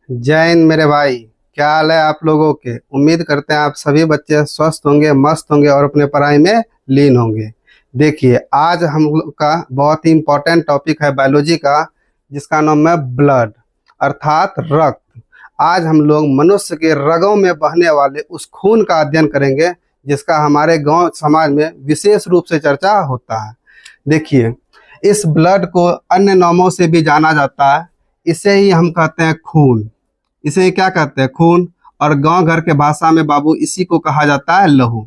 जय हिंद मेरे भाई। क्या हाल है आप लोगों के। उम्मीद करते हैं आप सभी बच्चे स्वस्थ होंगे, मस्त होंगे और अपने पढ़ाई में लीन होंगे। देखिए, आज हम लोग का बहुत ही इम्पोर्टेंट टॉपिक है बायोलॉजी का, जिसका नाम है ब्लड अर्थात रक्त। आज हम लोग मनुष्य के रगों में बहने वाले उस खून का अध्ययन करेंगे जिसका हमारे गांव समाज में विशेष रूप से चर्चा होता है। देखिए, इस ब्लड को अन्य नामों से भी जाना जाता है। इसे ही हम कहते हैं खून। इसे क्या कहते हैं? खून। और गांव घर के भाषा में बाबू इसी को कहा जाता है लहू।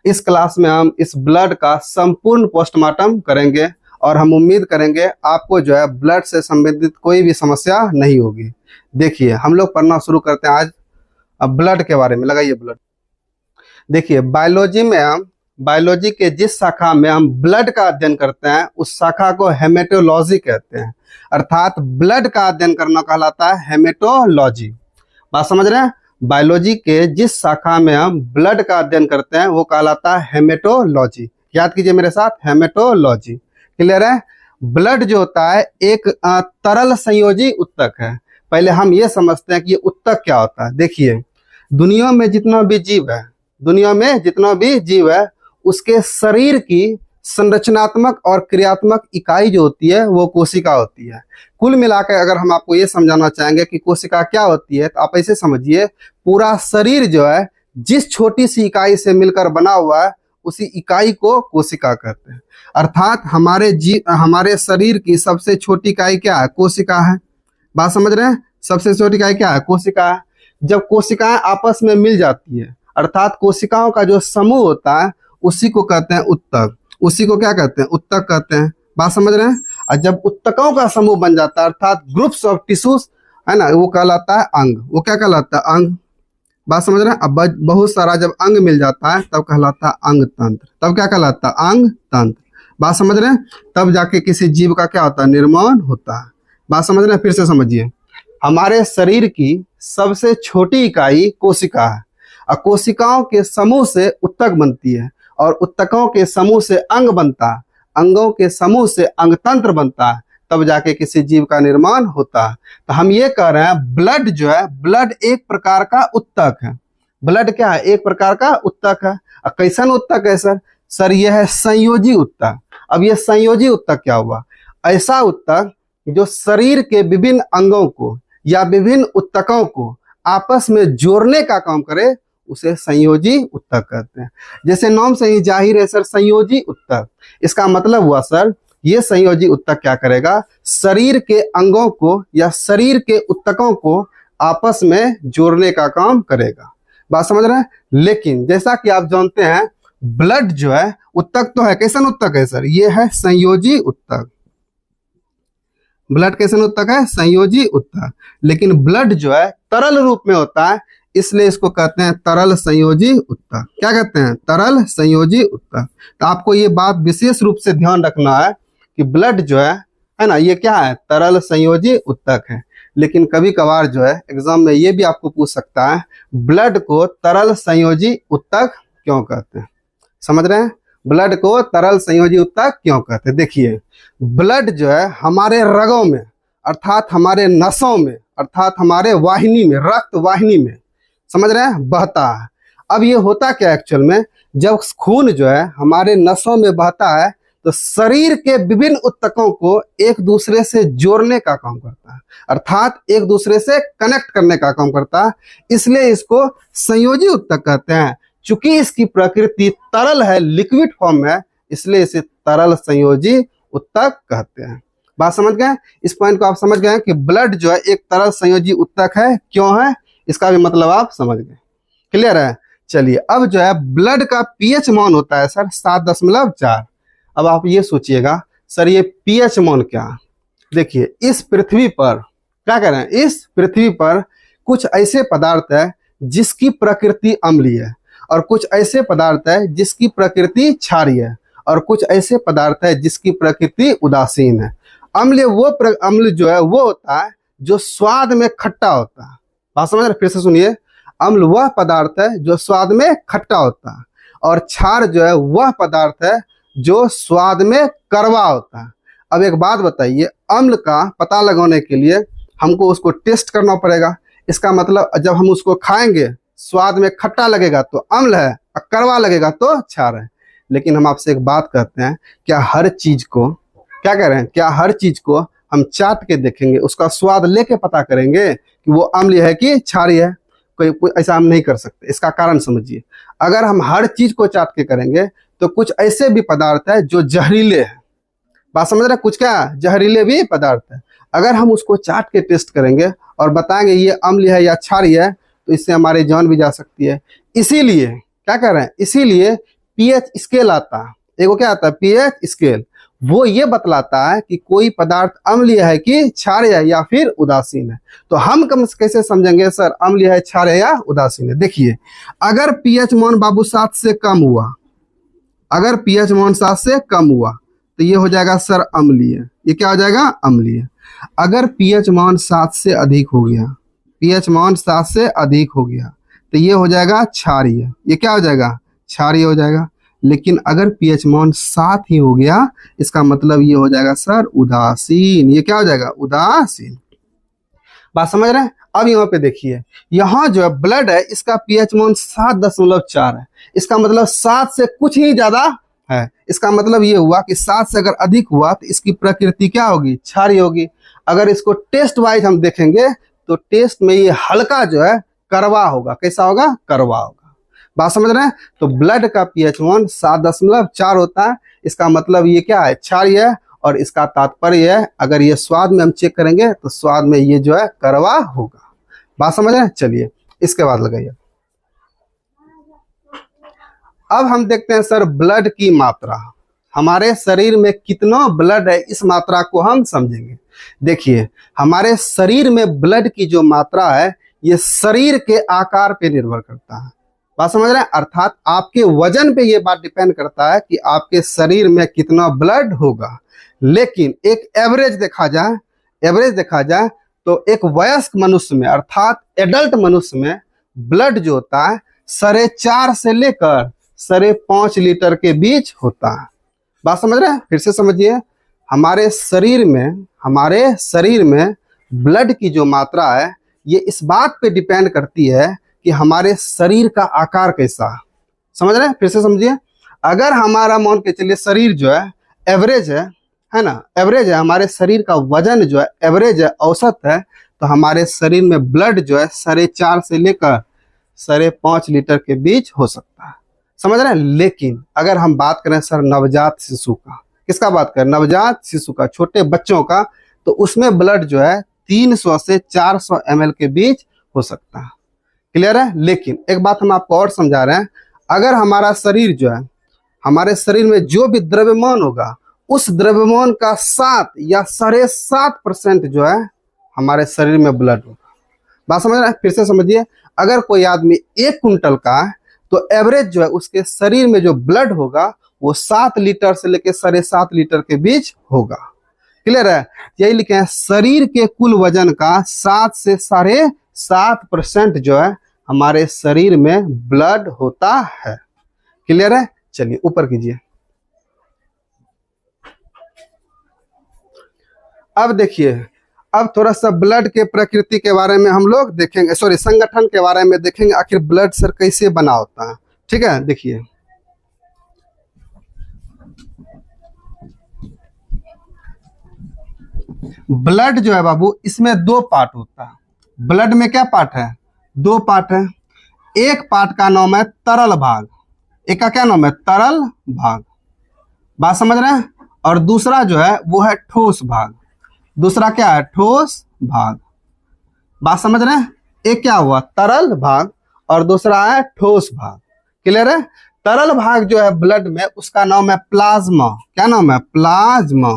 इस क्लास में हम इस ब्लड का संपूर्ण पोस्टमार्टम करेंगे और हम उम्मीद करेंगे आपको जो है ब्लड से संबंधित कोई भी समस्या नहीं होगी। देखिए, हम लोग पढ़ना शुरू करते हैं आज अब ब्लड के बारे में। लगाइए ब्लड। देखिए, बायोलॉजी के जिस शाखा में हम ब्लड का अध्ययन करते हैं उस शाखा को हेमेटोलॉजी कहते हैं, अर्थात ब्लड का अध्ययन करना कहलाता है हेमेटोलॉजी। बात समझ रहे हैं? बायोलॉजी के जिस शाखा में हम ब्लड का अध्ययन करते हैं वो कहलाता है हेमेटोलॉजी। याद कीजिए मेरे साथ, हेमेटोलॉजी। क्लियर है? ब्लड जो होता है एक तरल संयोजी उत्तक है। पहले हम ये समझते हैं कि ये उत्तक क्या होता है। देखिए, दुनिया में जितना भी जीव है उसके शरीर की संरचनात्मक और क्रियात्मक इकाई जो होती है वो कोशिका होती है। कुल मिलाकर अगर हम आपको ये समझाना चाहेंगे कि कोशिका क्या होती है तो आप ऐसे समझिए, पूरा शरीर जो है जिस छोटी सी इकाई से मिलकर बना हुआ है उसी इकाई को कोशिका कहते हैं। अर्थात हमारे शरीर की सबसे छोटी इकाई क्या है? कोशिका है। बात समझ रहे हैं? सबसे छोटी इकाई क्या है? कोशिका है। जब कोशिकाएं आपस में मिल जाती है अर्थात कोशिकाओं का जो समूह होता है उसी को कहते हैं उत्तक। उसी को क्या कहते हैं? उत्तक कहते हैं। बात समझ रहे हैं? और जब उत्तकों का समूह बन जाता है अर्थात ग्रुप्स ऑफ टिश्यूज है ना, वो कहलाता है अंग। वो क्या कहलाता है? अंग। बात समझ रहे हैं? अब बहुत सारा जब अंग मिल जाता है तब कहलाता है अंग तंत्र। तब क्या कहलाता है? अंग तंत्र। बात समझ रहे हैं? तब जाके किसी जीव का क्या होता है? निर्माण होता है। बात समझ रहे हैं? फिर से समझिए, हमारे शरीर की सबसे छोटी इकाई कोशिका है और कोशिकाओं के समूह से उत्तक बनती है और उत्तकों के समूह से अंग बनता है, अंगों के समूह से अंगतंत्र बनता है, तब जाके किसी जीव का निर्माण होता है। तो हम ये कह रहे हैं ब्लड जो है, ब्लड एक प्रकार का उत्तक है। ब्लड क्या है? एक प्रकार का उत्तक है। और कैसन उत्तक है सर? सर यह है संयोजी उत्तक। अब यह संयोजी उत्तक क्या हुआ? ऐसा उत्तक जो शरीर के विभिन्न अंगों को या विभिन्न उत्तकों को आपस में जोड़ने का काम करे उसे संयोजी उत्तक कहते हैं। जैसे नाम से ही जाहिर है सर, संयोजी उत्तक। इसका मतलब हुआ सर, ये संयोजी उत्तक क्या करेगा? शरीर के अंगों को या शरीर के उत्तकों को आपस में जोड़ने का काम करेगा। बात समझ रहे हैं? लेकिन जैसा कि आप जानते हैं ब्लड जो है उत्तक तो है। कैसन उत्तक है सर? ये है संयोजी उत्तक। ब्लड कैसन उत्तक है? संयोजी उत्तक। लेकिन ब्लड जो है तरल रूप में होता है, इसलिए इसको कहते हैं तरल संयोजी उत्तक। क्या कहते हैं? तरल संयोजी उत्तक। तो आपको ये बात विशेष रूप से ध्यान रखना है कि ब्लड जो है ना, ये क्या है? तरल संयोजी उत्तक है। लेकिन कभी कभार जो है एग्जाम में ये भी आपको पूछ सकता है, ब्लड को तरल संयोजी उत्तक क्यों कहते हैं? समझ रहे हैं? ब्लड को तरल संयोजी उत्तक क्यों कहते हैं? देखिए, ब्लड जो है हमारे रगों में अर्थात हमारे नसों में अर्थात हमारे वाहिनी में, रक्त वाहिनी में, समझ रहे हैं, बहता है। अब ये होता क्या एक्चुअल में, जब खून जो है हमारे नसों में बहता है तो शरीर के विभिन्न उत्तकों को एक दूसरे से जोड़ने का काम करता है अर्थात एक दूसरे से कनेक्ट करने का काम करता है। इसलिए इसको संयोजी उत्तक कहते हैं। चूंकि इसकी प्रकृति तरल है, लिक्विड फॉर्म है, इसलिए इसे तरल संयोजी उत्तक कहते हैं। बात समझ गए? इस पॉइंट को आप समझ गए कि ब्लड जो है एक तरल संयोजी उत्तक है। क्यों है इसका भी मतलब आप समझ गए। क्लियर है? चलिए, अब जो है ब्लड का पीएच मान होता है सर 7.4। अब आप ये सोचिएगा सर ये पीएच मान क्या? देखिए, इस पृथ्वी पर क्या कह रहे हैं, इस पृथ्वी पर कुछ ऐसे पदार्थ है जिसकी प्रकृति अम्लीय है और कुछ ऐसे पदार्थ है जिसकी प्रकृति क्षारीय है और कुछ ऐसे पदार्थ है जिसकी प्रकृति उदासीन है। अम्ल जो है वो होता है जो स्वाद में खट्टा होता है। बात समझ रहे? फिर से सुनिए, अम्ल वह पदार्थ है जो स्वाद में खट्टा होता है और क्षार जो है वह पदार्थ है जो स्वाद में कड़वा होता है। अब एक बात बताइए, अम्ल का पता लगाने के लिए हमको उसको टेस्ट करना पड़ेगा। इसका मतलब जब हम उसको खाएंगे स्वाद में खट्टा लगेगा तो अम्ल है, और कड़वा लगेगा तो क्षार है। लेकिन हम आपसे एक बात कहते हैं, क्या हर चीज को क्या कह रहे हैं, क्या हर चीज को हम चाट के देखेंगे, उसका स्वाद लेके पता करेंगे कि वो अम्लीय है कि क्षारीय है? कोई ऐसा हम नहीं कर सकते। इसका कारण समझिए, अगर हम हर चीज को चाट के करेंगे तो कुछ ऐसे भी पदार्थ है जो जहरीले हैं। बात समझ रहे हैं? कुछ क्या जहरीले भी पदार्थ है, अगर हम उसको चाट के टेस्ट करेंगे और बताएंगे ये अम्लीय है या क्षारीय है, तो इससे हमारी जान भी जा सकती है। इसीलिए क्या कर रहे हैं, इसीलिए पीएच स्केल आता है। एगो क्या आता है, पीएच स्केल। वो ये बतलाता है कि कोई पदार्थ अम्लीय है कि क्षारीय है या फिर उदासीन है। तो हम कैसे समझेंगे सर अम्लीय है, क्षारीय या उदासीन है? देखिए, अगर पीएच मान बाबू 7 से कम हुआ, अगर पीएच मान 7 से कम हुआ तो ये हो जाएगा सर अम्लीय। ये क्या हो जाएगा, अम्लीय। अगर पीएच मान 7 से अधिक हो गया, पीएच मान 7 से अधिक हो गया तो ये हो जाएगा क्षारीय। ये क्या हो जाएगा, क्षारीय हो जाएगा। लेकिन अगर पीएच मान 7 ही हो गया, इसका मतलब ये हो जाएगा सर उदासीन। ये क्या हो जाएगा, उदासीन। बात समझ रहे हैं? अब यहाँ पे देखिए, यहाँ जो है ब्लड है, इसका पीएच मान 7.4 है। इसका मतलब 7 से कुछ ही ज्यादा है। इसका मतलब ये हुआ कि 7 से अगर अधिक हुआ तो इसकी प्रकृति क्या होगी, क्षारीय होगी। अगर इसको टेस्ट वाइज हम देखेंगे तो टेस्ट में ये हल्का जो है कड़वा होगा। कैसा होगा, कड़वा होगा। बात समझ रहे हैं? तो ब्लड का पीएच मान 7.4 होता है। इसका मतलब ये क्या है, क्षारीय है। और इसका तात्पर्य है, अगर ये स्वाद में हम चेक करेंगे तो स्वाद में ये जो है कड़वा होगा। बात समझ रहे हैं? चलिए इसके बाद लगाइए। अब हम देखते हैं सर ब्लड की मात्रा, हमारे शरीर में कितना ब्लड है, इस मात्रा को हम समझेंगे। देखिए, हमारे शरीर में ब्लड की जो मात्रा है ये शरीर के आकार पे निर्भर करता है। बात समझ रहे हैं? अर्थात आपके वजन पे ये बात डिपेंड करता है कि आपके शरीर में कितना ब्लड होगा। लेकिन एक एवरेज देखा जाए तो एक वयस्क मनुष्य में अर्थात एडल्ट मनुष्य में ब्लड जो होता है 4.5 से लेकर 5.5 लीटर के बीच होता है। बात समझ रहे हैं? फिर से समझिए, हमारे शरीर में ब्लड की जो मात्रा है ये इस बात पे डिपेंड करती है कि हमारे शरीर का आकार कैसा। समझ रहे हैं? फिर से समझिए, अगर हमारा मान के चलिए शरीर जो है एवरेज है ना, एवरेज है, हमारे शरीर का वजन जो है एवरेज है, औसत है, तो हमारे शरीर में ब्लड जो है 4.5 से लेकर 5.5 लीटर के बीच हो सकता है। समझ रहे हैं? लेकिन अगर हम बात करें सर नवजात शिशु का, किसका बात करें, नवजात शिशु का, छोटे बच्चों का, तो उसमें ब्लड जो है 300 से 400 ml के बीच हो सकता है। क्लियर है? लेकिन एक बात हम आपको और समझा रहे हैं, अगर हमारा शरीर जो है, हमारे शरीर में जो भी द्रव्यमान होगा उस द्रव्यमान का 7 या 7.5% जो है हमारे शरीर में ब्लड होगा। बात समझ रहे हैं? फिर से समझिए, अगर कोई आदमी 1 कुंटल का है तो एवरेज जो है उसके शरीर में जो ब्लड होगा वो 7 लीटर से लेकर 7.5 लीटर के बीच होगा। क्लियर है? यही लिखे हैं, शरीर के कुल वजन का 7 से 7.5% जो है हमारे शरीर में ब्लड होता है। क्लियर है? चलिए ऊपर कीजिए। अब देखिए, अब थोड़ा सा ब्लड के प्रकृति के बारे में हम लोग देखेंगे, सॉरी संगठन के बारे में देखेंगे, आखिर ब्लड सर कैसे बना होता है। ठीक है, देखिए ब्लड जो है बाबू, इसमें 2 पार्ट होता है। ब्लड में क्या पार्ट है, 2 पार्ट है। एक पार्ट का नाम है तरल भाग, एक का क्या नाम है, तरल भाग। बात समझ रहे हैं? और दूसरा जो है वो है ठोस भाग। दूसरा क्या है, ठोस भाग। बात समझ रहे हैं? एक क्या हुआ, तरल भाग, और दूसरा है ठोस भाग। क्लियर है? तरल भाग जो है ब्लड में, उसका नाम है प्लाज्मा। क्या नाम है, प्लाज्मा।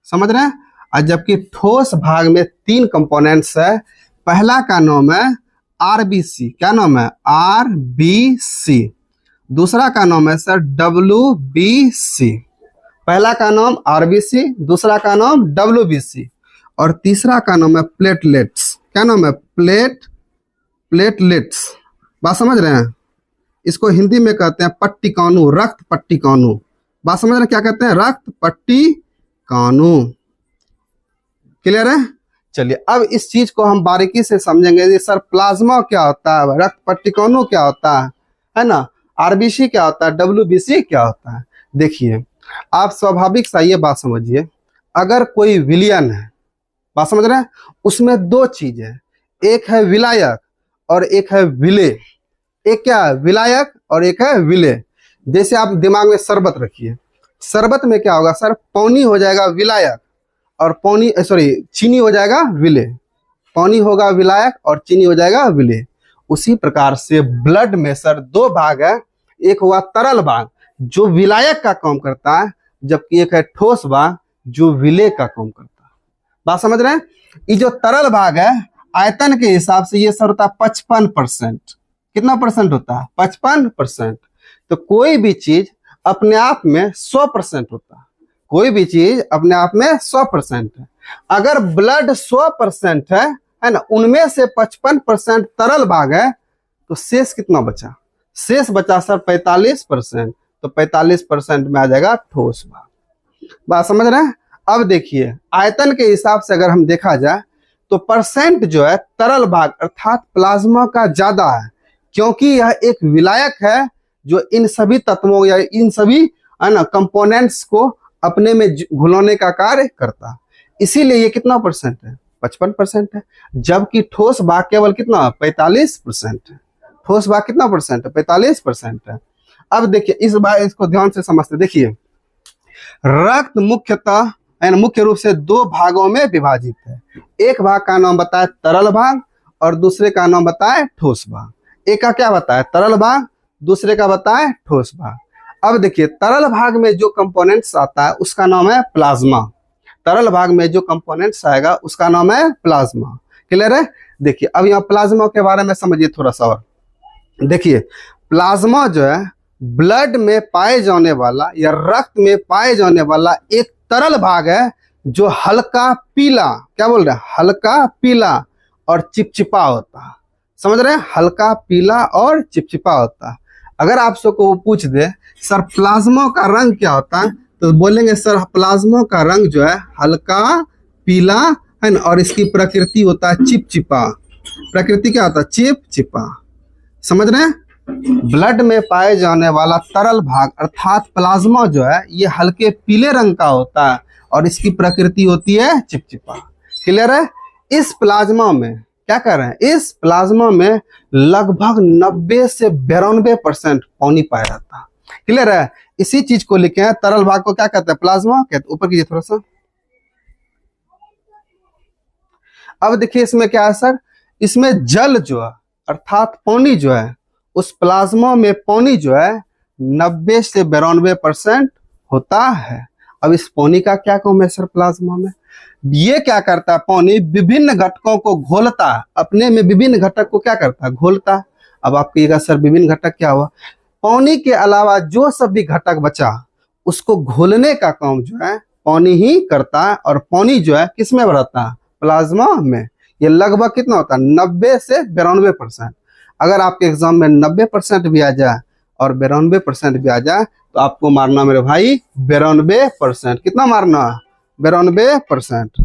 समझ रहे हैं? और जबकि ठोस भाग में 3 कंपोनेंट्स है। पहला का नाम है आरबीसी। क्या नाम है, आरबीसी। दूसरा का नाम है सर डब्ल्यूबीसी। पहला का नाम आरबीसी, दूसरा का नाम डब्ल्यूबीसी, और तीसरा का नाम है प्लेटलेट्स। क्या नाम है, प्लेटलेट्स। बात समझ रहे हैं? इसको हिंदी में कहते हैं पट्टिकाणु, रक्त पट्टिकाणु। बात समझ रहे हैं? क्या कहते हैं, रक्त पट्टिकाणु। क्लियर है? चलिए अब इस चीज को हम बारीकी से समझेंगे। ये सर प्लाज्मा क्या होता है, रक्त पट्टिकणु क्या होता है ना, आरबीसी क्या होता है, डब्ल्यूबीसी क्या होता है। देखिए आप स्वाभाविक सा ये बात समझिए, अगर कोई विलयन है, बात समझ रहे हैं, उसमें दो चीज है, एक है विलायक और एक है विलेय। एक क्या है, विलायक और एक है विलेय। जैसे आप दिमाग में शरबत रखिए, शरबत में क्या होगा सर, पानी हो जाएगा विलायक और पानी चीनी हो जाएगा विलेय। पानी होगा विलायक और चीनी हो जाएगा विलेय। उसी प्रकार से ब्लड में सर दो भाग है, एक हुआ तरल भाग जो विलायक का काम करता है, जबकि एक है ठोस भाग जो विलेय का काम करता है। बात समझ रहे हैं? ये जो तरल भाग है आयतन के हिसाब से ये सर होता है 55%। कितना परसेंट होता है? 55%। तो कोई भी चीज अपने आप में 100% होता है, कोई भी चीज अपने आप में 100% है। अगर ब्लड 100% है ना, उनमें से 55% तरल भाग है, तो शेष कितना बचा? शेष बचा सर 45%। तो 45% में आ जाएगा ठोस भाग। बात समझ रहे हैं? अब देखिए आयतन के हिसाब से अगर हम देखा जाए तो परसेंट जो है तरल भाग अर्थात प्लाज्मा का ज्यादा है, क्योंकि यह एक विलायक है जो इन सभी तत्वों या इन सभी है ना कंपोनेंट्स को अपने में घुलाने का कार्य करता है। इसीलिए ये कितना परसेंट है? 55% है। जबकि ठोस भाग केवल कितना? 45% है। ठोस भाग कितना परसेंट है? 45% है। अब देखिए इस बार इसको ध्यान से समझते। देखिए रक्त मुख्यतः मुख्य रूप से दो भागों में विभाजित है। एक भाग का नाम बताए तरल भाग और दूसरे का नाम बताए ठोस भाग। एक का क्या बताए? तरल भाग, दूसरे का बताए ठोस भाग। अब देखिए तरल भाग में जो कंपोनेंट्स आता है उसका नाम है प्लाज्मा। तरल भाग में जो कंपोनेंट्स आएगा उसका नाम है प्लाज्मा। क्लियर है? देखिए अब यहाँ प्लाज्मा के बारे में समझिए थोड़ा सा और। देखिए प्लाज्मा जो है ब्लड में पाए जाने वाला या रक्त में पाए जाने वाला एक तरल भाग है जो हल्का पीला, क्या बोल रहे हैं, हल्का पीला और चिपचिपा होता है। समझ रहे हैं? हल्का पीला और चिपचिपा होता है। अगर आप सबको पूछ दे सर प्लाज्मा का रंग क्या होता है, तो बोलेंगे सर प्लाज्मा का रंग जो है हल्का पीला है ना, और इसकी प्रकृति होता है चिपचिपा। प्रकृति क्या होता है? चिपचिपा। समझ रहे हैं? ब्लड में पाए जाने वाला तरल भाग अर्थात प्लाज्मा जो है ये हल्के पीले रंग का होता है और इसकी प्रकृति होती है चिपचिपा। क्लियर है? इस प्लाज्मा में क्या कर रहे हैं, इस प्लाज्मा में लगभग 90 से 92% पानी पाया जाता है। क्लियर है? इसी चीज को लिखे हैं, तरल भाग को क्या कहते हैं? प्लाज्मा कहते हैं। ऊपर कीजिए थोड़ा सा। अब देखिए इसमें क्या है सर, इसमें जल जो है अर्थात पानी जो है, उस प्लाज्मा में पानी जो है 90 से 92% होता है। अब इस पानी का क्या काम है सर प्लाज्मा में? ये क्या करता है, पानी विभिन्न घटकों को घोलता है, अपने में विभिन्न घटक को क्या करता है? घोलता है। अब आप कहिएगा सर विभिन्न घटक क्या हुआ? पानी के अलावा जो सब भी घटक बचा उसको घोलने का काम जो है पानी ही करता है, और पानी जो है किस में रहता है? प्लाज्मा में। ये लगभग कितना होता है? 90 से 92%। अगर आपके एग्जाम में 90% भी आ जाए और 92% भी आ जाए तो आपको मारना मेरे भाई 92%। कितना मारना? 92%।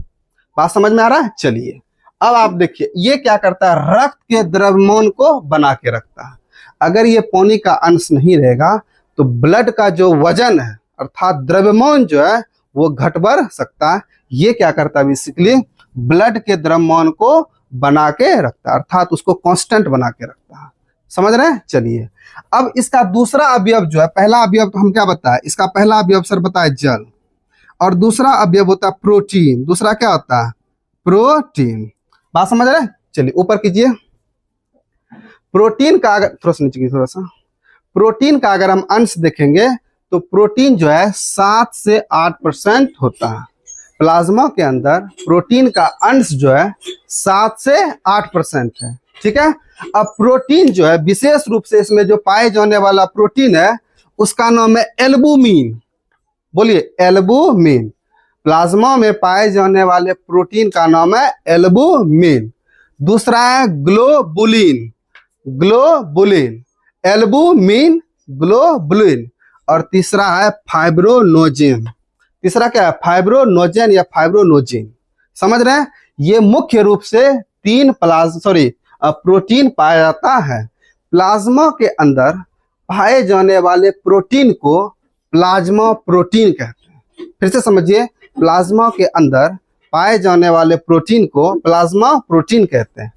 बात समझ में आ रहा है? चलिए अब आप देखिए ये क्या करता है, रक्त के द्रव्यमान को बना के रखता है। अगर ये पानी का अंश नहीं रहेगा तो ब्लड का जो वजन है अर्थात द्रव्यमान जो है वो घट बढ़ सकता है। ये क्या करता है, बेसिकली ब्लड के द्रव्यमान को बना के रखता है, अर्थात उसको कांस्टेंट बना के रखता है। समझ रहे हैं? चलिए अब इसका दूसरा अवयव जो है, पहला अवयव तो हम क्या बताए, इसका पहला अवयव सर बताए जल, और दूसरा अवयव होता है प्रोटीन। दूसरा क्या होता है? प्रोटीन। बात समझ रहे हैं? चलिए ऊपर कीजिए। प्रोटीन का अगर थोड़ा सा नीचे कीजिए थोड़ा सा। प्रोटीन का अगर हम अंश देखेंगे तो प्रोटीन जो है 7 से 8% होता है। प्लाज्मा के अंदर प्रोटीन का अंश जो है 7 से 8% है। ठीक है? अब प्रोटीन जो है विशेष रूप से इसमें जो पाए जाने वाला प्रोटीन है उसका नाम है एल्बुमिन। बोलिए एल्बुमिन। प्लाज्मा में पाए जाने वाले प्रोटीन का नाम है एल्बुमिन। दूसरा है ग्लोबुलिन। Globulin, albumin, globulin. और तीसरा है फाइब्रोनोजिन। तीसरा क्या है? फाइब्रोनोजेन या फाइब्रोनोजिन। समझ रहे हैं? ये मुख्य रूप से तीन प्रोटीन पाया जाता है। प्लाज्मा के अंदर पाए जाने वाले प्रोटीन को प्लाज्मा प्रोटीन कहते हैं। फिर से समझिए, प्लाज्मा के अंदर पाए जाने वाले प्रोटीन को प्लाज्मा प्रोटीन कहते हैं।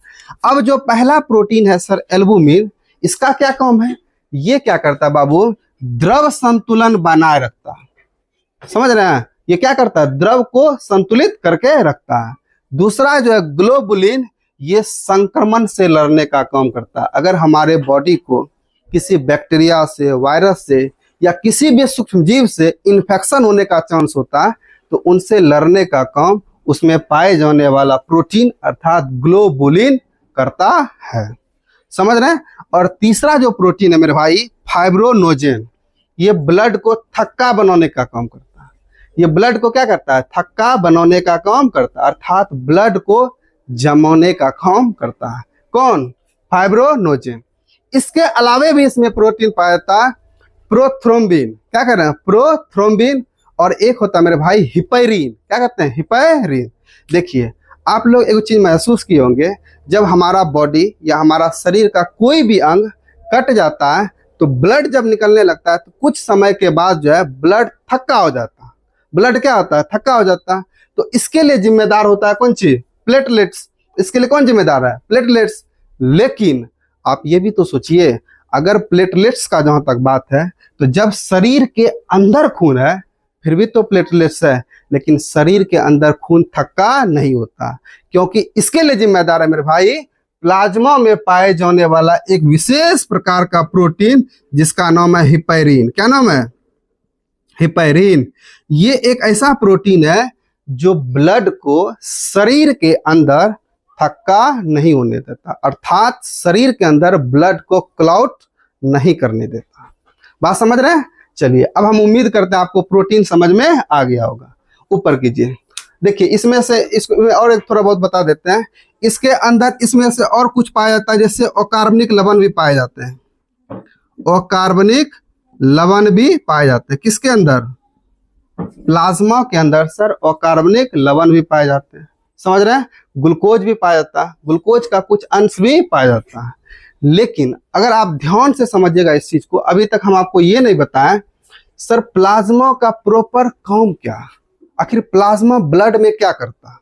अब जो पहला प्रोटीन है सर एल्बुमिन, इसका क्या काम है? ये क्या करता है बाबू? द्रव संतुलन बनाए रखता है। समझ रहे हैं? ये क्या करता है? द्रव को संतुलित करके रखता है। दूसरा जो है ग्लोबुलिन, ये संक्रमण से लड़ने का काम करता है। अगर हमारे बॉडी को किसी बैक्टीरिया से, वायरस से या किसी भी सूक्ष्मजीव से इन्फेक्शन होने का चांस होता है, तो उनसे लड़ने का काम उसमें पाए जाने वाला प्रोटीन अर्थात ग्लोबुलिन करता है। समझ रहे हैं? और तीसरा जो प्रोटीन है मेरे भाई, फाइब्रोनोजेन, ये ब्लड को थक्का बनाने का काम करता है। ये ब्लड को क्या करता है? थक्का बनाने का काम करता है, अर्थात ब्लड को जमाने का काम करता है। कौन? फाइब्रोनोजेन। इसके अलावे भी इसमें प्रोटीन पाया जाता है, प्रोथ्रोम्बिन। क्या कर रहे हैं? प्रोथ्रोम्बिन। और एक होता है मेरे भाई हिपैरिन। क्या कहते हैं? हिपैरिन। देखिए, आप लोग एक चीज महसूस किए होंगे, जब हमारा बॉडी या हमारा शरीर का कोई भी अंग कट जाता है तो ब्लड जब निकलने लगता है तो कुछ समय के बाद जो है ब्लड थक्का हो जाता है। ब्लड क्या होता है? थक्का हो जाता है। तो इसके लिए जिम्मेदार होता है कौन चीज? प्लेटलेट्स। इसके लिए कौन जिम्मेदार है? प्लेटलेट्स। लेकिन आप ये भी तो सोचिए, अगर प्लेटलेट्स का जहां तक बात है, तो जब शरीर के अंदर खून है फिर भी तो प्लेटलेट्स है, लेकिन शरीर के अंदर खून थक्का नहीं होता, क्योंकि इसके लिए जिम्मेदार है मेरे भाई प्लाज्मा में पाए जाने वाला एक विशेष प्रकार का प्रोटीन जिसका नाम है हिपैरिन। क्या नाम है? हिपैरिन। ये एक ऐसा प्रोटीन है जो ब्लड को शरीर के अंदर थक्का नहीं होने देता, अर्थात शरीर के अंदर ब्लड को क्लॉट नहीं करने देता। बात समझ रहे हैं? चलिए, अब हम उम्मीद करते हैं आपको प्रोटीन समझ में आ गया होगा। ऊपर कीजिए। देखिए, इसमें से इसमें और एक थोड़ा बहुत बता देते हैं। इसके अंदर इसमें से और कुछ पाया जाता है, जैसे अकार्बनिक लवण भी पाए जाते हैं। अकार्बनिक लवण भी पाए जाते हैं। किसके अंदर? प्लाज्मा के अंदर सर अकार्बनिक लवण भी पाए जाते हैं। समझ रहे हैं? ग्लूकोज भी पाया जाता है, ग्लूकोज का कुछ अंश भी पाया जाता है। लेकिन अगर आप ध्यान से समझिएगा इस चीज को, अभी तक हम आपको ये नहीं बताएं सर प्लाज्मा का प्रॉपर काम क्या, आखिर प्लाज्मा ब्लड में क्या करता है।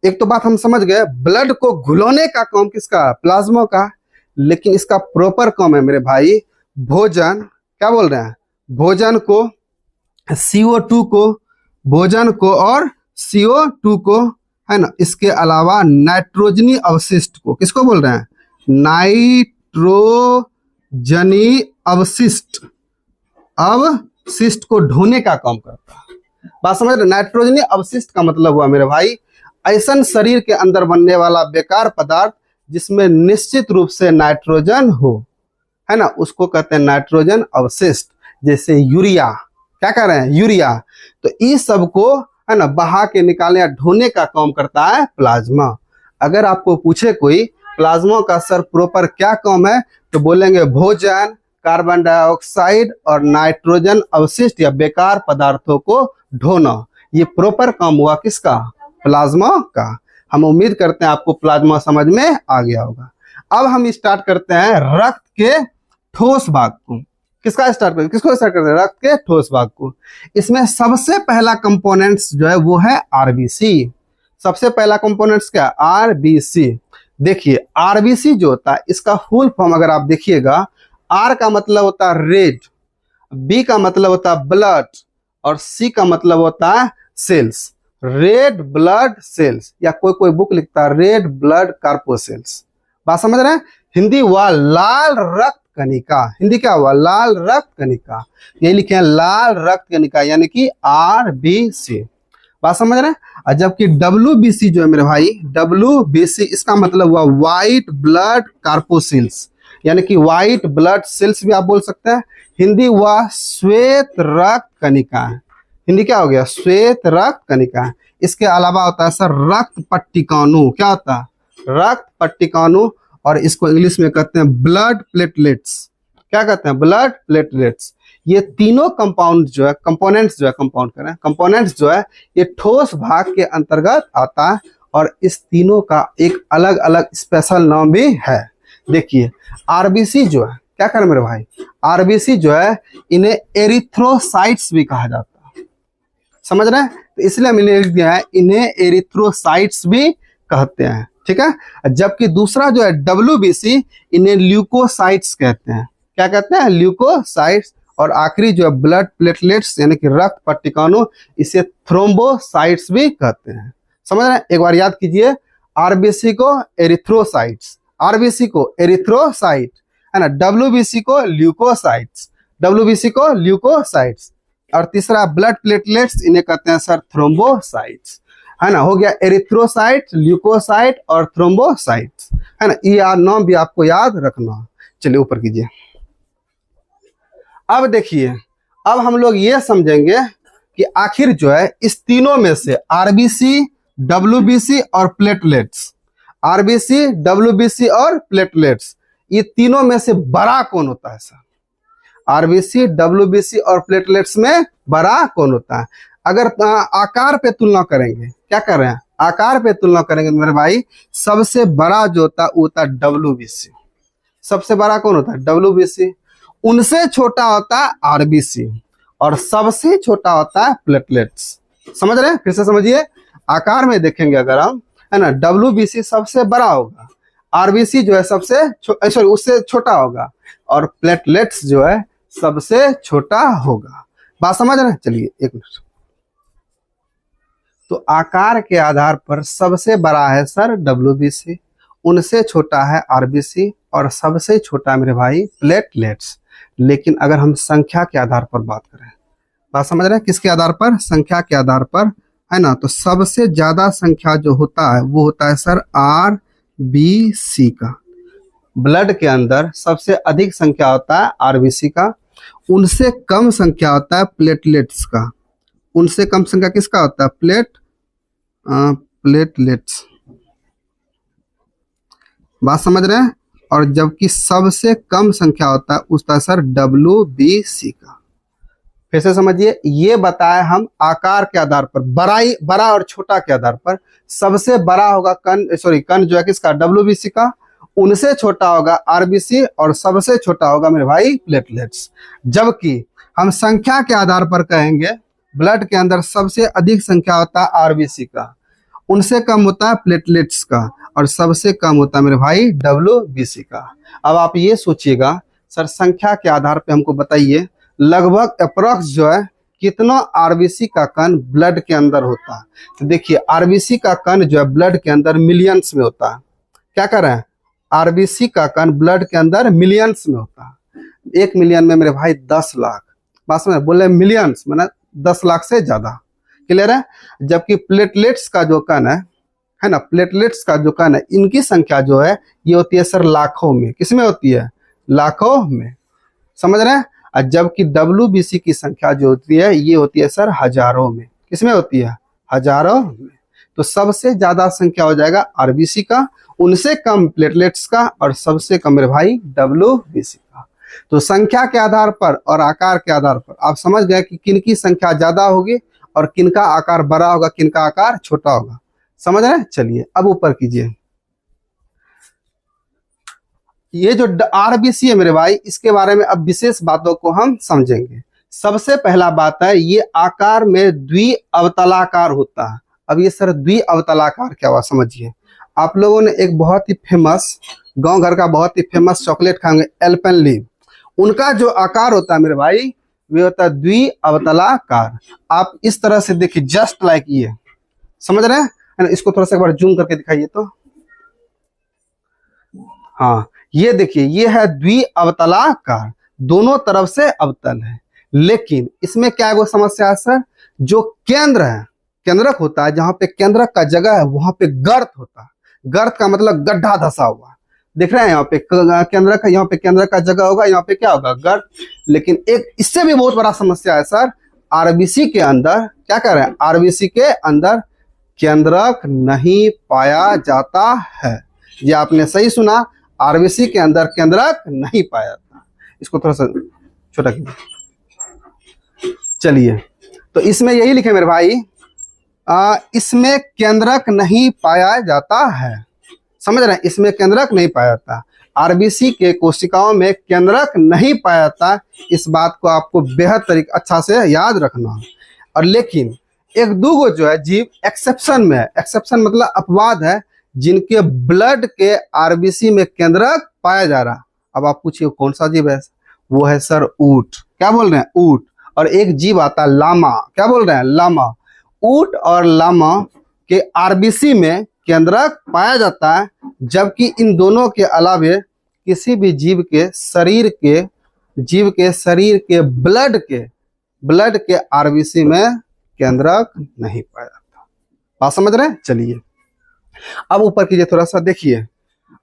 एक तो बात हम समझ गए, ब्लड को घुलाने का काम किसका? प्लाज्मा का। लेकिन इसका प्रॉपर काम है मेरे भाई भोजन, क्या बोल रहे हैं? भोजन को, CO2 को, भोजन को और CO2 को, है ना। इसके अलावा नाइट्रोजनी अवशिष्ट को, किसको बोल रहे हैं? नाइट्रोजनी अवशिष्ट को ढोने का काम करता है। बात समझ रहे? नाइट्रोजनी अवशिष्ट का मतलब हुआ मेरे भाई ऐसा शरीर के अंदर बनने वाला बेकार पदार्थ जिसमें निश्चित रूप से नाइट्रोजन हो, है ना, उसको कहते हैं नाइट्रोजन अवशिष्ट। जैसे यूरिया, क्या कर रहे हैं? यूरिया। तो इस सब को, है ना, बहा के निकालने या ढोने का काम करता है प्लाज्मा। अगर आपको पूछे कोई प्लाज्मा का सर प्रॉपर क्या काम है, तो बोलेंगे भोजन, कार्बन डाइऑक्साइड और नाइट्रोजन अवशिष्ट या बेकार पदार्थों को ढोना। ये प्रॉपर काम हुआ किसका? प्लाज्मा का। हम उम्मीद करते हैं आपको प्लाज्मा समझ में आ गया होगा। अब हम स्टार्ट करते हैं रक्त के ठोस भाग को। किसको स्टार्ट करते हैं? रक्त के ठोस भाग को। इसमें सबसे पहला कंपोनेंट्स जो है वो है आरबीसी। सबसे पहला कंपोनेंट्स क्या? आरबीसी। देखिए, आरबीसी जो होता है इसका फुल फॉर्म अगर आप देखिएगा, आर का मतलब होता है रेड, बी का मतलब होता है ब्लड और सी का मतलब होता है सेल्स, रेड ब्लड सेल्स, या कोई कोई बुक लिखता है रेड ब्लड कार्पोसेल्स। बात समझ रहे हैं? हिंदी हुआ लाल रक्त कणिका। हिंदी क्या हुआ? लाल रक्त कणिका। ये लिखे हैं लाल रक्त कणिका, यानी कि आरबीसी। बात समझ रहे हैं? और जबकि डब्ल्यूबीसी जो है मेरे भाई, डब्ल्यूबीसी इसका मतलब हुआ व्हाइट ब्लड कार्पोसेल्स, यानी कि व्हाइट ब्लड सेल्स भी आप बोल सकते हैं। हिंदी हुआ श्वेत रक्त कणिका। हिंदी क्या हो गया? श्वेत रक्त कणिका। इसके अलावा होता है सर रक्त पट्टिकाणु। क्या होता है? रक्त पट्टिकाणु, और इसको इंग्लिश में कहते हैं ब्लड प्लेटलेट्स। क्या कहते हैं? Blood platelets. ये तीनों कंपाउंड जो है, कंपोनेंट्स जो है, कंपाउंड करें कंपोनेंट्स जो है, ये ठोस भाग के अंतर्गत आता है और इस तीनों का एक अलग अलग स्पेशल नाम भी है। देखिए आरबीसी जो है, क्या करें मेरे भाई, आरबीसी जो है इन्हें एरिथ्रोसाइट्स भी कहा जाता है, समझ रहे हैं? तो इसलिए हमने लिख दिया है इन्हें एरिथ्रोसाइट्स भी कहते हैं, ठीक है। जबकि दूसरा जो है डब्ल्यूबीसी, इन्हें ल्यूकोसाइट्स कहते हैं। क्या कहते हैं? ल्यूकोसाइट्स। और आखिरी जो है ब्लड प्लेटलेट्स यानी कि रक्त पट्टिकाणु, इसे थ्रोम्बोसाइट्स भी कहते हैं। समझ रहे हैं? एक बार याद कीजिए, आरबीसी को एरिथ्रोसाइट्स, आरबीसी को एरिथ्रोसाइट है ना, डब्ल्यूबीसी को ल्यूकोसाइट्स, डब्ल्यूबीसी को ल्यूकोसाइट्स। और तीसरा ब्लड प्लेटलेट्स, इन्हें कहते हैं सर थ्रोम्बोसाइट्स, है ना। हो गया एरिथ्रोसाइट, ल्यूकोसाइट और थ्रोम्बोसाइट्स, है ना। ये नाम भी आपको याद रखना। चलिए ऊपर कीजिए। अब देखिए, अब हम लोग ये समझेंगे कि आखिर जो है इस तीनों में से आरबीसी, डब्ल्यूबीसी और प्लेटलेट्स, आरबीसी, डब्ल्यूबीसी और प्लेटलेट्स, ये तीनों में से बड़ा कौन होता है सर? आरबीसी, डब्ल्यूबीसी और प्लेटलेट्स में बड़ा कौन होता है? अगर आकार पे तुलना करेंगे, क्या कर रहे हैं, आकार पे तुलना करेंगे मेरे भाई, सबसे बड़ा जो होता है वो होता है डब्ल्यूबीसी। सबसे बड़ा कौन होता है? डब्ल्यूबीसी। उनसे छोटा होता है आरबीसी और सबसे छोटा होता है प्लेटलेट्स। समझ रहे हैं? फिर से समझिए, आकार में देखेंगे अगर हम, है ना, डब्ल्यूबीसी सबसे बड़ा होगा, आरबीसी जो है सबसे सॉरी उससे छोटा होगा और प्लेटलेट्स जो है सबसे छोटा होगा। बात समझ रहे हैं? चलिए एक मिनट। तो आकार के आधार पर सबसे बड़ा है सर डब्ल्यूबीसी, उनसे छोटा है आरबीसी और सबसे छोटा मेरे भाई प्लेटलेट्स। लेकिन अगर हम संख्या के आधार पर बात करें, बात समझ रहे हैं? किसके आधार पर? संख्या के आधार पर, है ना। तो सबसे ज्यादा संख्या जो होता है वो होता है सर आरबीसी का। ब्लड के अंदर सबसे अधिक संख्या होता है आरबीसी का, उनसे कम संख्या होता है प्लेटलेट्स का। उनसे कम संख्या किसका होता है? प्लेटलेट्स। बात समझ रहे हैं? और जबकि सबसे कम संख्या होता है उसका सर डब्ल्यूबीसी का। फिर से समझिए, ये बताया हम आकार के आधार पर, बड़ा और छोटा के आधार पर। सबसे बड़ा होगा कण जो है किसका? डब्ल्यूबीसी का। उनसे छोटा होगा आरबीसी और सबसे छोटा होगा मेरे भाई प्लेटलेट्स। जबकि हम संख्या के आधार पर कहेंगे, ब्लड के अंदर सबसे अधिक संख्या होता है आरबीसी का, उनसे कम होता है प्लेटलेट्स का और सबसे कम होता है मेरे भाई डब्ल्यूबीसी का। अब आप ये सोचिएगा सर, संख्या के आधार पे हमको बताइए लगभग अप्रॉक्स जो है कितना आरबीसी का कण ब्लड के अंदर होता है। तो देखिए आरबीसी का कण जो है ब्लड के अंदर मिलियंस में होता है। क्या कर रहे हैं? आरबीसी का कण ब्लड के अंदर मिलियंस में होता है। 1 मिलियन में मेरे भाई 10 लाख, बस में बोले मिलियंस मैंने 10 लाख से ज्यादा। क्लियर है? जबकि प्लेटलेट्स का जो कण है ना, प्लेटलेट्स का जो कण है, इनकी संख्या जो है ये होती है सर लाखों में। किसमें होती है? लाखों में। समझ रहे हैं? जबकि डब्ल्यूबीसी की संख्या जो होती है ये होती है सर हजारों में। किसमें होती है? हजारों में। तो सबसे ज्यादा संख्या हो जाएगा आरबीसी का, उनसे कम प्लेटलेट्स का और सबसे कम मेरे भाई डब्ल्यूबीसी का। तो संख्या के आधार पर और आकार के आधार पर आप समझ गए कि किनकी संख्या ज्यादा होगी और किनका आकार बड़ा होगा, किनका आकार छोटा होगा। समझ रहे हैं? चलिए अब ऊपर कीजिए। ये जो आरबीसी है मेरे भाई, इसके बारे में अब विशेष बातों को हम समझेंगे। सबसे पहला बात है, ये आकार में द्विअवतलाकार होता है। अब ये सर द्विअवतलाकार क्या हुआ समझिए। आप लोगों ने एक बहुत ही फेमस गांव घर का बहुत ही फेमस चॉकलेट खाएंगे एल्पेनलीब, उनका जो आकार होता है मेरे भाई वे होता है द्विअवतलाकार। आप इस तरह से देखिए, जस्ट लाइक ये, समझ रहे हैं? इसको थोड़ा सा एक बार जूम करके दिखाइए तो, हाँ ये देखिए, ये है द्विअवतलाकार, दोनों तरफ से अवतल है। लेकिन इसमें क्या है वो समस्या है सर, जो केंद्र है, केंद्रक होता है, जहां पे केंद्रक का जगह है वहां पे गर्त होता है। गर्त का मतलब गड्ढा धसा हुआ। देख रहे हैं यहाँ पे केंद्रक है, यहाँ पे केंद्रक का जगह होगा, यहाँ पे क्या होगा? गर्त। लेकिन एक इससे भी बहुत बड़ा समस्या है सर, आरबीसी के अंदर क्या कर रहे हैं? आरबीसी के अंदर केंद्रक नहीं पाया जाता है। ये आपने सही सुना, आरबीसी के अंदर केंद्रक नहीं पाया जाता। इसको थोड़ा सा छोटा कीजिए। चलिए, तो इसमें यही लिखे मेरे भाई, इसमें केंद्रक नहीं पाया जाता है। समझ रहे हैं, इसमें केंद्रक नहीं पाया जाता। आरबीसी के कोशिकाओं में केंद्रक नहीं पाया जाता, इस बात को आपको बेहद तरीके अच्छा से याद रखना। और लेकिन एक दूगो जो है जीव एक्सेप्शन में है, एक्सेप्शन मतलब अपवाद है, जिनके ब्लड के आरबीसी में केंद्रक पाया जा रहा। अब आप पूछिए कौन सा जीव है, वो है सर ऊंट। क्या बोल रहे हैं, ऊंट। और एक जीव आता है लामा। क्या बोल रहे हैं, लामा। ऊंट और लामा के आरबीसी में केंद्रक पाया जाता है, जबकि इन दोनों के अलावे किसी भी जीव के शरीर के ब्लड के आरबीसी में केंद्रक नहीं पाया जाता। बात समझ रहे हैं। चलिए अब ऊपर कीजिए, थोड़ा सा देखिए।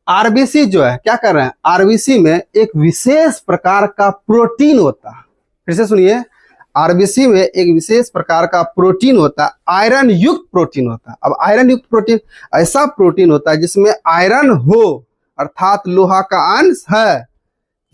आरबीसी जो है क्या कर रहे हैं, आरबीसी में एक विशेष प्रकार का प्रोटीन होता है। फिर से सुनिए, आरबीसी में एक विशेष प्रकार का प्रोटीन होता है, आयरन युक्त प्रोटीन होता है। अब आयरन युक्त प्रोटीन ऐसा प्रोटीन होता है जिसमें आयरन हो, अर्थात लोहा का अंश है,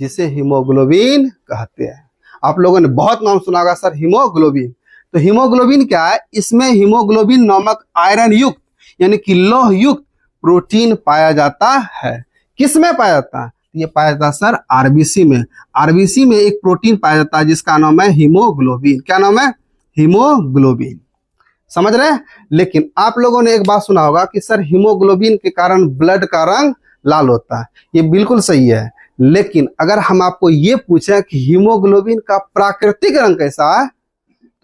जिसे हीमोग्लोबिन कहते हैं। आप लोगों ने बहुत नाम सुना होगा सर हीमोग्लोबिन। तो हीमोग्लोबिन क्या है, इसमें हीमोग्लोबिन नामक आयरन युक्त यानी कि लौह युक्त प्रोटीन पाया जाता है। किस में पाया जाता है, ये पाया जाता है सर आरबीसी में। आरबीसी में एक प्रोटीन पाया जाता है जिसका नाम है हीमोग्लोबिन। क्या नाम है, हीमोग्लोबिन। समझ रहे हैं। लेकिन आप लोगों ने एक बात सुना होगा कि सर हीमोग्लोबिन के कारण ब्लड का रंग लाल होता है। ये बिल्कुल सही है, लेकिन अगर हम आपको ये पूछें कि हीमोग्लोबिन का प्राकृतिक रंग कैसा है,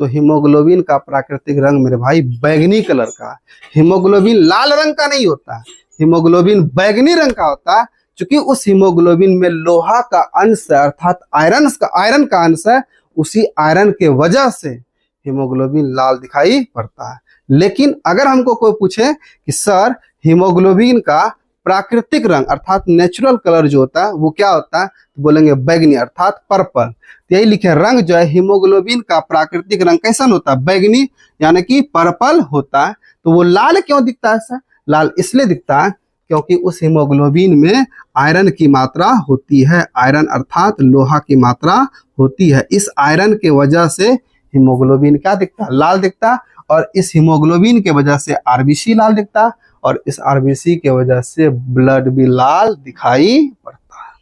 तो हीमोग्लोबिन का प्राकृतिक रंग मेरे भाई बैगनी कलर का। हीमोग्लोबिन लाल रंग का नहीं होता, हीमोग्लोबिन बैगनी रंग का होता है, क्योंकि उस हीमोग्लोबिन में लोहा का अंश है, अर्थात आयरन का अंश है। उसी आयरन के वजह से हीमोग्लोबिन लाल दिखाई पड़ता है। लेकिन अगर हमको कोई पूछे कि सर हीमोग्लोबिन का प्राकृतिक रंग अर्थात नेचुरल कलर जो होता है वो क्या होता है, तो बोलेंगे बैगनी अर्थात पर्पल। तो यही लिखे, रंग जो है हीमोग्लोबिन का प्राकृतिक रंग कैसा होता है, बैगनी यानी कि पर्पल होता है। तो वो लाल क्यों दिखता है सर, लाल इसलिए दिखता है क्योंकि उस हीमोग्लोबिन में आयरन की मात्रा होती है। आयरन अर्थात लोहा की मात्रा होती है। इस आयरन के वजह से हीमोग्लोबिन क्या दिखता है, लाल दिखता है। और इस हीमोग्लोबिन के वजह से आरबीसी लाल दिखता है, और इस आरबीसी के वजह से ब्लड भी लाल दिखाई पड़ता है।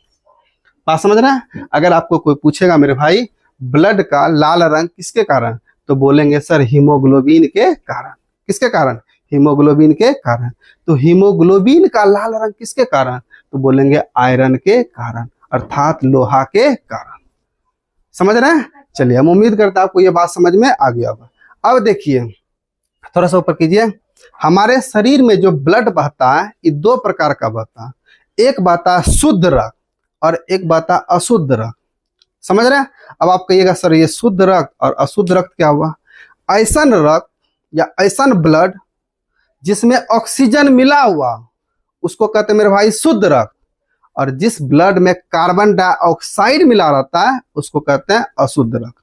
बात समझ रहे हैं। अगर आपको कोई पूछेगा मेरे भाई ब्लड का लाल रंग किसके कारण, तो बोलेंगे सर हीमोग्लोबिन के कारण। किसके कारण, हीमोग्लोबिन के कारण। तो हीमोग्लोबिन का लाल रंग किसके कारण, तो बोलेंगे आयरन के कारण अर्थात लोहा के कारण। समझ रहे हैं। चलिए हम उम्मीद करते हैं आपको ये बात समझ में आ गया होगा। अब देखिए थोड़ा सा ऊपर कीजिए, हमारे शरीर में जो ब्लड बहता है ये दो प्रकार का बहता है। एक बहता है शुद्ध रक्त और एक बहता है अशुद्ध रक्त। समझ रहे हैं। अब आप कहिएगा सर ये शुद्ध रक्त और अशुद्ध रक्त क्या हुआ, ऐसन रक्त या ऐसन ब्लड जिसमें ऑक्सीजन मिला हुआ उसको कहते हैं मेरे भाई शुद्ध रक्त, और जिस ब्लड में कार्बन डाइऑक्साइड मिला रहता है उसको कहते हैं अशुद्ध रक्त।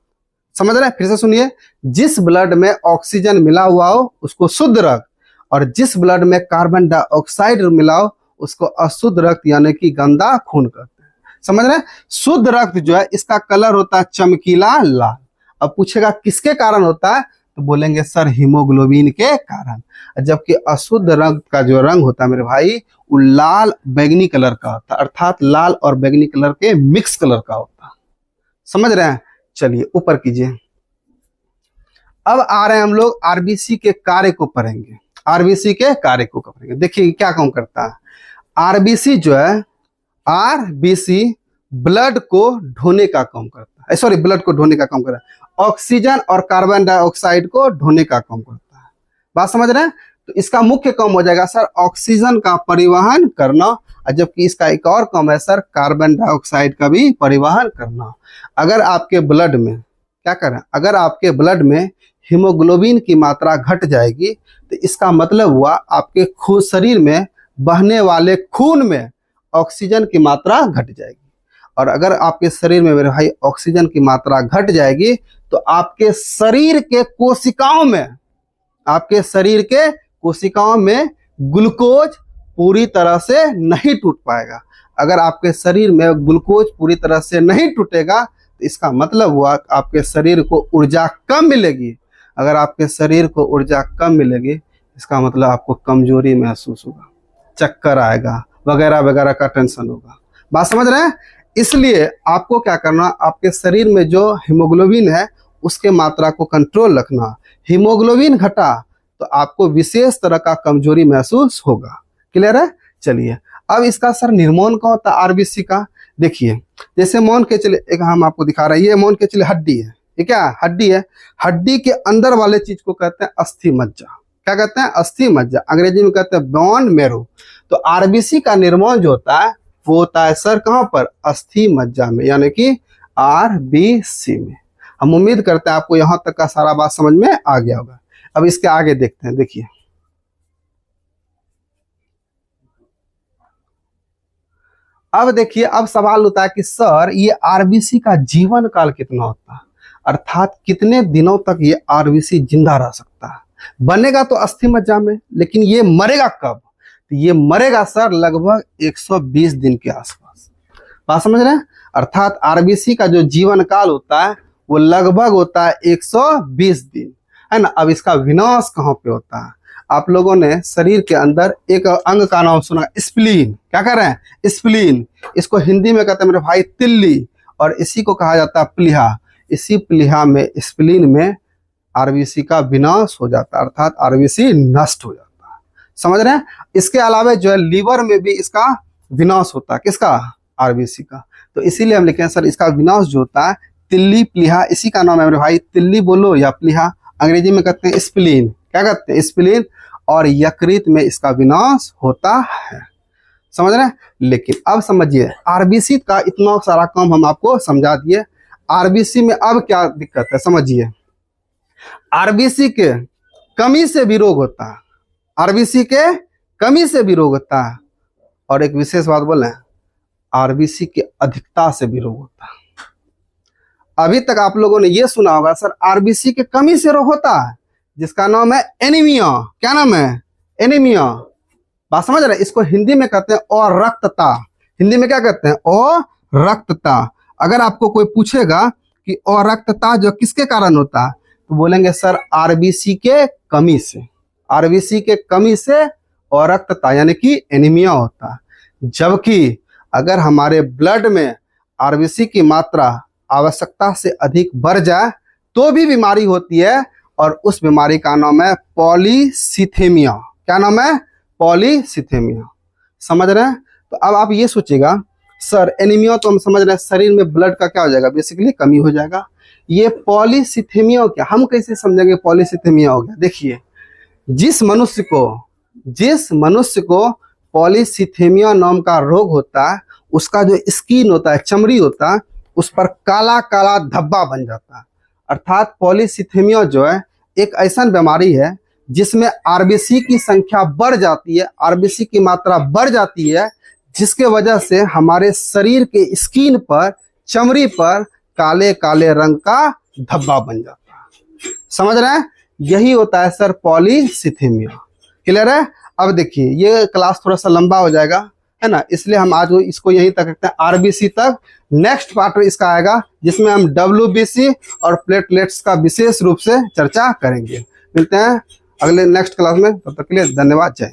समझ रहे हैं। फिर से सुनिए, जिस ब्लड में ऑक्सीजन मिला हुआ हो उसको शुद्ध रक्त, और जिस ब्लड में कार्बन डाइऑक्साइड मिला हो उसको अशुद्ध रक्त यानी कि गंदा खून कहते हैं। समझ रहे हैं। शुद्ध रक्त जो है इसका कलर होता है चमकीला लाल। अब पूछेगा किसके कारण होता है, तो बोलेंगे सर हीमोग्लोबिन के कारण। जबकि अशुद्ध रक्त का जो रंग होता है मेरे भाई वो लाल बैगनी कलर का होता है, अर्थात लाल और बैगनी कलर के मिक्स कलर का होता है। समझ रहे हैं। चलिए ऊपर कीजिए। अब आ रहे हैं हम लोग आरबीसी के कार्य को पढ़ेंगे। आरबीसी के कार्य को पढ़ेंगे। देखिए क्या काम करता है आरबीसी जो है, आरबीसी ब्लड को ढोने का काम करता है, सॉरी ब्लड को ढोने का काम करता है, ऑक्सीजन और कार्बन डाइऑक्साइड को ढोने का काम करता है। बात समझ रहे हैं। तो इसका मुख्य काम हो जाएगा सर ऑक्सीजन का परिवहन करना, जबकि इसका एक और काम है सर कार्बन डाइऑक्साइड का भी परिवहन करना। अगर आपके ब्लड में क्या करें, अगर आपके ब्लड में हीमोग्लोबिन की मात्रा घट जाएगी तो इसका मतलब हुआ आपके खून शरीर में बहने वाले खून में ऑक्सीजन की मात्रा घट जाएगी। और अगर आपके शरीर में मेरे भाई ऑक्सीजन की मात्रा घट जाएगी तो आपके शरीर के कोशिकाओं में ग्लूकोज पूरी तरह से नहीं टूट पाएगा। अगर आपके शरीर में ग्लूकोज पूरी तरह से नहीं टूटेगा तो इसका मतलब हुआ आपके शरीर को ऊर्जा कम मिलेगी। अगर आपके शरीर को ऊर्जा कम मिलेगी, इसका मतलब आपको कमजोरी महसूस होगा, चक्कर आएगा, वगैरह वगैरह का टेंशन होगा। बात समझ रहे हैं? इसलिए आपको क्या करना, आपके शरीर में जो हीमोग्लोबिन है उसके मात्रा को कंट्रोल रखना। हीमोग्लोबिन घटा तो आपको विशेष तरह का कमजोरी महसूस होगा। क्लियर है? चलिए, अब इसका सर निर्माण कौन होता है आरबीसी का? देखिए, जैसे मान के चले, एक हम आपको दिखा रहे हैं, ये मान के चले हड्डी है, ये क्या हड्डी है? हड्डी के अंदर वाले चीज को कहते हैं अस्थि मज्जा। क्या कहते हैं? अस्थि मज्जा, अंग्रेजी में कहते हैं बोन मैरो। तो आरबीसी का निर्माण जो होता है वो होता है सर कहाँ पर? अस्थि मज्जा में, यानी कि आरबीसी में। हम उम्मीद करते हैं आपको यहां तक का सारा बात समझ में आ गया होगा। अब इसके आगे देखते हैं। देखिए, अब देखिए, अब सवाल होता है कि सर ये आरबीसी का जीवन काल कितना होता है, अर्थात कितने दिनों तक ये आरबीसी जिंदा रह सकता है। बनेगा तो अस्थि मज्जा में, लेकिन ये मरेगा कब? तो ये मरेगा सर लगभग 120 दिन के आसपास। बात समझ रहे हैं? अर्थात आरबीसी का जो जीवन काल होता है वो लगभग होता है 120 दिन, है ना। अब इसका विनाश कहाँ पे होता है? आप लोगों ने शरीर के अंदर एक अंग का नाम सुना, स्प्लीन। क्या कह रहे हैं? स्प्लीन। इसको हिंदी में कहते हैं मेरे भाई तिल्ली, और इसी को कहा जाता है प्लीहा। इसी प्लीहा में, स्प्लीन में आरबीसी का विनाश हो जाता है, अर्थात आरबीसी नष्ट हो जाता है। समझ रहे हैं? इसके अलावा जो है लीवर में भी इसका विनाश होता है। किसका? आरबीसी का। तो इसीलिए हम लिखे हैं सर इसका विनाश जो होता है तिल्ली प्लीहा, इसी का नाम है मेरे भाई, तिल्ली बोलो या प्लीहा। अंग्रेजी में कहते हैं स्प्लीन। क्या कहते हैं? स्प्लीन। और यकृत में इसका विनाश होता है। समझ रहे हैं? लेकिन अब समझिए, आरबीसी का इतना सारा काम हम आपको समझा दिए। आरबीसी में अब क्या दिक्कत है समझिए। आरबीसी के कमी से भी रोग होता है, आरबीसी के कमी से भी रोग होता है, और एक विशेष बात बोले, आरबीसी के अधिकता से भी रोग होता है। अभी तक आप लोगों ने यह सुना होगा सर आरबीसी के कमी से रोग होता है, जिसका नाम है एनीमिया। क्या नाम है? एनीमिया। बात समझ रहे हैं? इसको हिंदी में कहते हैं अरक्तता। हिंदी में क्या कहते हैं? अरक्तता। अगर आपको कोई पूछेगा कि अरक्तता जो किसके कारण होता है, तो बोलेंगे सर आरबीसी के कमी से। आरबीसी के कमी से अरक्तता यानी कि एनीमिया होता है। जबकि अगर हमारे ब्लड में आरबीसी की मात्रा आवश्यकता से अधिक बढ़ जाए तो भी बीमारी होती है, और उस बीमारी का नाम है पॉलीसिथेमिया। क्या नाम है? पॉलीसिथेमिया। समझ रहे हैं? तो अब आप ये सोचिएगा सर एनीमिया तो हम समझ रहे हैं शरीर में ब्लड का क्या हो जाएगा, बेसिकली कमी हो जाएगा। ये पॉलीसिथेमिया क्या, हम कैसे समझेंगे पॉलीसिथेमिया हो गया? देखिए, जिस मनुष्य को पॉलीसिथेमिया नाम का रोग होता है, उसका जो स्किन होता है, चमड़ी होता है, उस पर काला काला धब्बा बन जाता है। अर्थात पॉलीसिथेमिया जो है एक ऐसा बीमारी है जिसमें आरबीसी की संख्या बढ़ जाती है, आरबीसी की मात्रा बढ़ जाती है, जिसके वजह से हमारे शरीर के स्किन पर, चमड़ी पर काले काले रंग का धब्बा बन जाता है। समझ रहे हैं? यही होता है सर पॉलीसिथेमिया। क्लियर है? अब देखिए, ये क्लास थोड़ा सा लंबा हो जाएगा, है ना, इसलिए हम आज इसको यहीं तक रखते हैं, आरबीसी तक। नेक्स्ट पार्ट इसका आएगा जिसमें हम डब्ल्यूबीसी और प्लेटलेट्स का विशेष रूप से चर्चा करेंगे। मिलते हैं अगले नेक्स्ट क्लास में, तब तक के लिए धन्यवाद। जय।